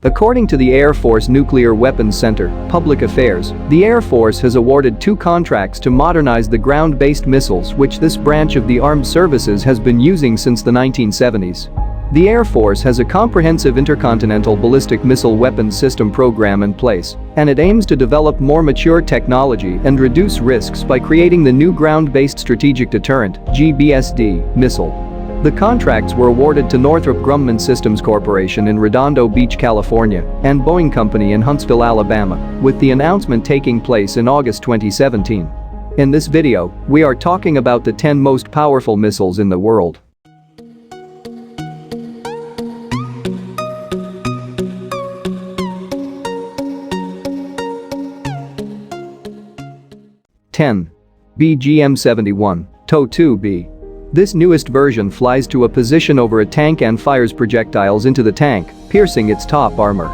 According to the Air Force Nuclear Weapons Center, Public Affairs, the Air Force has awarded 2 contracts to modernize the ground-based missiles which this branch of the armed services has been using since the 1970s. The Air Force has a comprehensive intercontinental ballistic missile weapons system program in place, and it aims to develop more mature technology and reduce risks by creating the new Ground-Based Strategic Deterrent (GBSD) missile. The contracts were awarded to Northrop Grumman Systems Corporation in Redondo Beach, California, and Boeing Company in Huntsville, Alabama, with the announcement taking place in August 2017. In this video, we are talking about the 10 most powerful missiles in the world. UGM-71 TOW-2B. This newest version flies to a position over a tank and fires projectiles into the tank, piercing its top armor.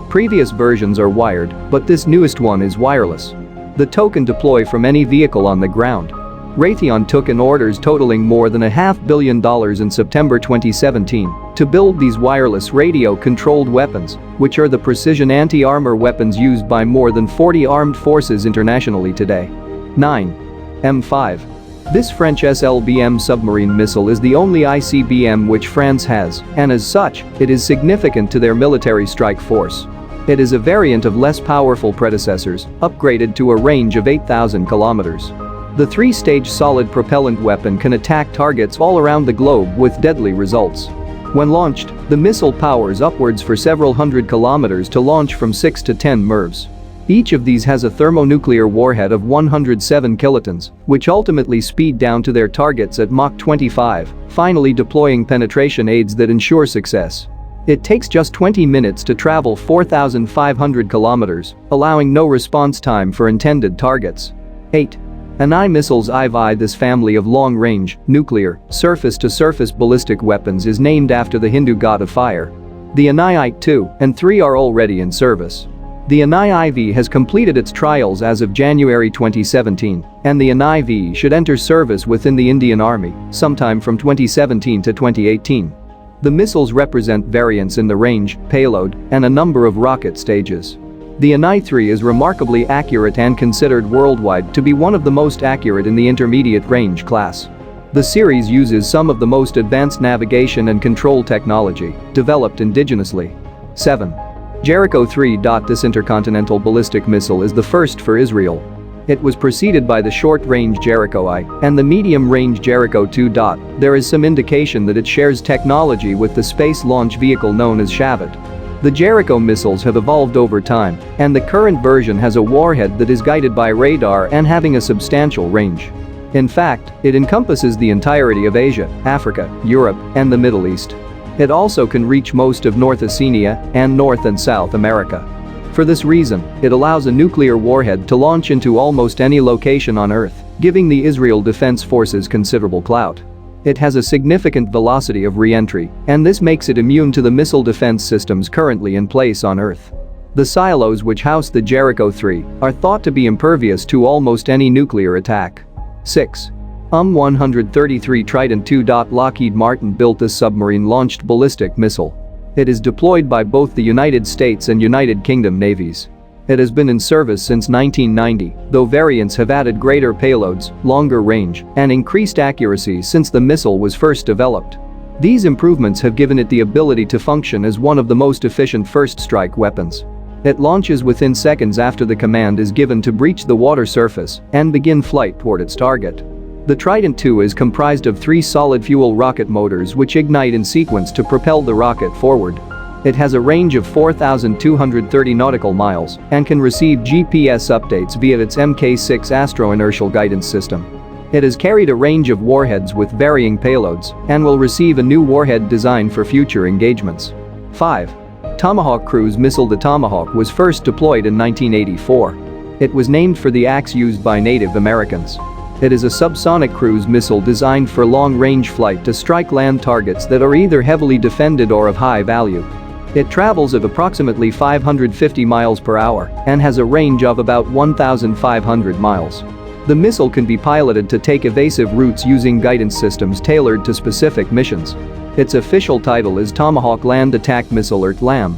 Previous versions are wired, but this newest one is wireless. The TOW can deploy from any vehicle on the ground. Raytheon took in orders totaling more than $500 million in September 2017 to build these wireless radio-controlled weapons, which are the precision anti-armor weapons used by more than 40 armed forces internationally today. 9. M5. This French SLBM submarine missile is the only ICBM which France has, and as such, it is significant to their military strike force. It is a variant of less powerful predecessors, upgraded to a range of 8,000 kilometers. The 3-stage solid-propellant weapon can attack targets all around the globe with deadly results. When launched, the missile powers upwards for several hundred kilometers to launch from 6 to 10 MIRVs. Each of these has a thermonuclear warhead of 107 kilotons, which ultimately speed down to their targets at Mach 25, finally deploying penetration aids that ensure success. It takes just 20 minutes to travel 4,500 kilometers, allowing no response time for intended targets. 8. Agni missiles. This family of long-range, nuclear, surface-to-surface ballistic weapons is named after the Hindu god of fire. The Agni II and III are already in service. The Agni IV has completed its trials as of January 2017, and the Agni V should enter service within the Indian Army sometime from 2017 to 2018. The missiles represent variants in the range, payload, and a number of rocket stages. The Agni III is remarkably accurate and considered worldwide to be one of the most accurate in the intermediate range class. The series uses some of the most advanced navigation and control technology developed indigenously. 7. Jericho III. This intercontinental ballistic missile is the first for Israel. It was preceded by the short-range Jericho I and the medium-range Jericho II. There is some indication that it shares technology with the space launch vehicle known as Shavat. The Jericho missiles have evolved over time, and the current version has a warhead that is guided by radar and having a substantial range. In fact, it encompasses the entirety of Asia, Africa, Europe, and the Middle East. It also can reach most of North Oceania and North and South America. For this reason, it allows a nuclear warhead to launch into almost any location on Earth, giving the Israel Defense Forces considerable clout. It has a significant velocity of re-entry, and this makes it immune to the missile defense systems currently in place on Earth. The silos which house the Jericho III are thought to be impervious to almost any nuclear attack. 6. UGM-133 Trident II. Lockheed Martin built this submarine-launched ballistic missile. It is deployed by both the United States and United Kingdom navies. It has been in service since 1990, though variants have added greater payloads, longer range, and increased accuracy since the missile was first developed. These improvements have given it the ability to function as one of the most efficient first-strike weapons. It launches within seconds after the command is given to breach the water surface and begin flight toward its target. The Trident II is comprised of 3 solid-fuel rocket motors which ignite in sequence to propel the rocket forward. It has a range of 4,230 nautical miles and can receive GPS updates via its Mk6 astro-inertial guidance system. It has carried a range of warheads with varying payloads and will receive a new warhead design for future engagements. 5. Tomahawk cruise missile. The Tomahawk was first deployed in 1984. It was named for the axe used by Native Americans. It is a subsonic cruise missile designed for long-range flight to strike land targets that are either heavily defended or of high value. It travels at approximately 550 miles per hour and has a range of about 1,500 miles. The missile can be piloted to take evasive routes using guidance systems tailored to specific missions. Its official title is Tomahawk Land Attack Missile or TLAM.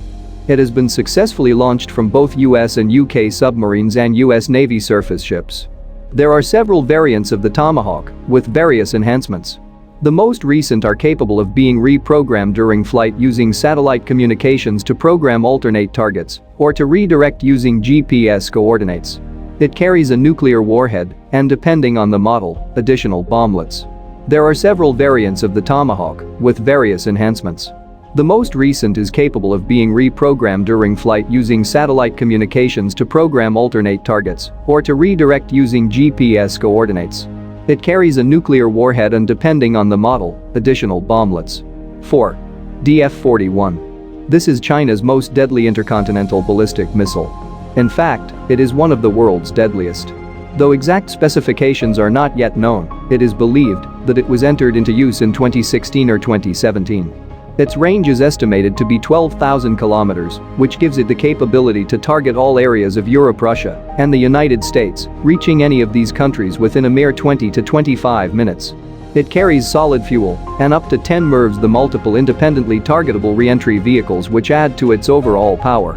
It has been successfully launched from both US and UK submarines and US Navy surface ships. There are several variants of the Tomahawk, with various enhancements. The most recent are capable of being reprogrammed during flight using satellite communications to program alternate targets, or to redirect using GPS coordinates. It carries a nuclear warhead, and depending on the model, additional bomblets. There are several variants of the Tomahawk, with various enhancements. The most recent is capable of being reprogrammed during flight using satellite communications to program alternate targets, or to redirect using GPS coordinates. It carries a nuclear warhead and depending on the model, additional bomblets. 4. DF-41. This is China's most deadly intercontinental ballistic missile. In fact, it is one of the world's deadliest. Though exact specifications are not yet known, it is believed that it was entered into use in 2016 or 2017. Its range is estimated to be 12,000 kilometers, which gives it the capability to target all areas of Europe, Russia, and the United States, reaching any of these countries within a mere 20 to 25 minutes. It carries solid fuel and up to 10 MIRVs, the multiple independently targetable re-entry vehicles, which add to its overall power.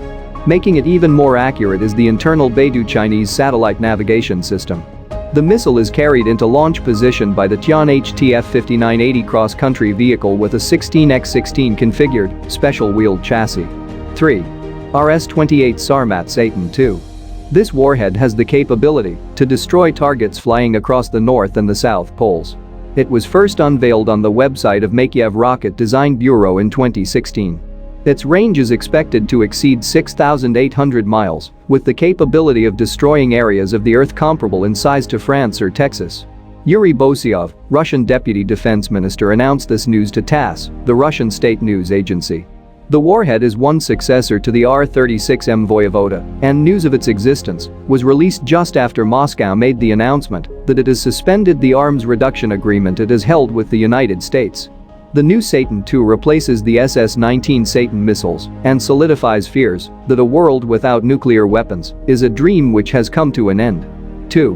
Making it even more accurate is the internal Beidou Chinese satellite navigation system. The missile is carried into launch position by the Tian HTF-5980 cross-country vehicle with a 16x16 configured, special-wheeled chassis. 3. RS-28 Sarmat Satan II. This warhead has the capability to destroy targets flying across the North and the South Poles. It was first unveiled on the website of Makeyev Rocket Design Bureau in 2016. Its range is expected to exceed 6,800 miles, with the capability of destroying areas of the Earth comparable in size to France or Texas. Yuri Bosyov, Russian Deputy Defense Minister, announced this news to TASS, the Russian state news agency. The warhead is one successor to the R-36M Voyevoda, and news of its existence was released just after Moscow made the announcement that it has suspended the arms reduction agreement it has held with the United States. The new Satan II replaces the SS-19 Satan missiles and solidifies fears that a world without nuclear weapons is a dream which has come to an end. 2.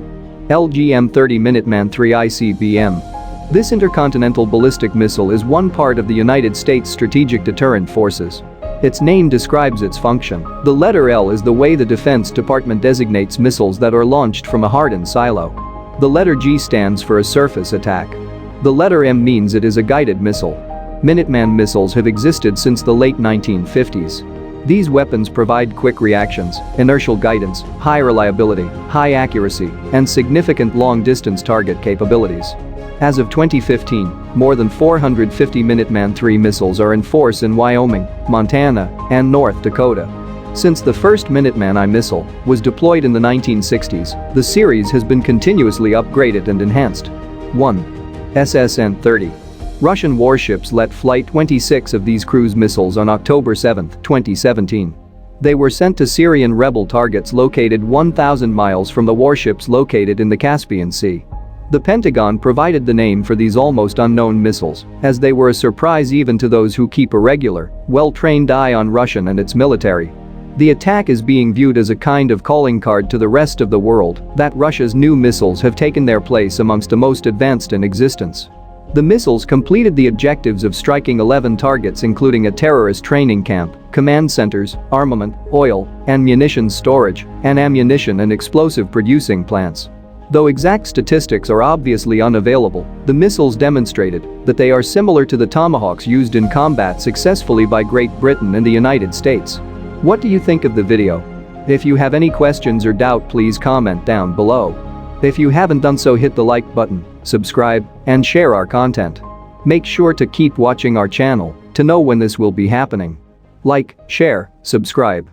UGM-30 Minuteman III ICBM. This intercontinental ballistic missile is one part of the United States Strategic Deterrent Forces. Its name describes its function. The letter L is the way the Defense Department designates missiles that are launched from a hardened silo. The letter G stands for a surface attack. The letter M means it is a guided missile. Minuteman missiles have existed since the late 1950s. These weapons provide quick reactions, inertial guidance, high reliability, high accuracy, and significant long-distance target capabilities. As of 2015, more than 450 Minuteman III missiles are in force in Wyoming, Montana, and North Dakota. Since the first Minuteman I missile was deployed in the 1960s, the series has been continuously upgraded and enhanced. 1. SSN-30. Russian warships let flight 26 of these cruise missiles on October 7, 2017. They were sent to Syrian rebel targets located 1,000 miles from the warships located in the Caspian Sea. The Pentagon provided the name for these almost unknown missiles, as they were a surprise even to those who keep a regular, well-trained eye on Russia and its military. The attack is being viewed as a kind of calling card to the rest of the world that Russia's new missiles have taken their place amongst the most advanced in existence. The missiles completed the objectives of striking 11 targets, including a terrorist training camp, command centers, armament, oil and munitions storage, and ammunition and explosive producing plants. Though exact statistics are obviously unavailable, the missiles demonstrated that they are similar to the Tomahawks used in combat successfully by Great Britain and the United States. What do you think of the video? If you have any questions or doubt, please comment down below. If you haven't done so, hit the like button, subscribe, and share our content. Make sure to keep watching our channel to know when this will be happening. Like, share, subscribe.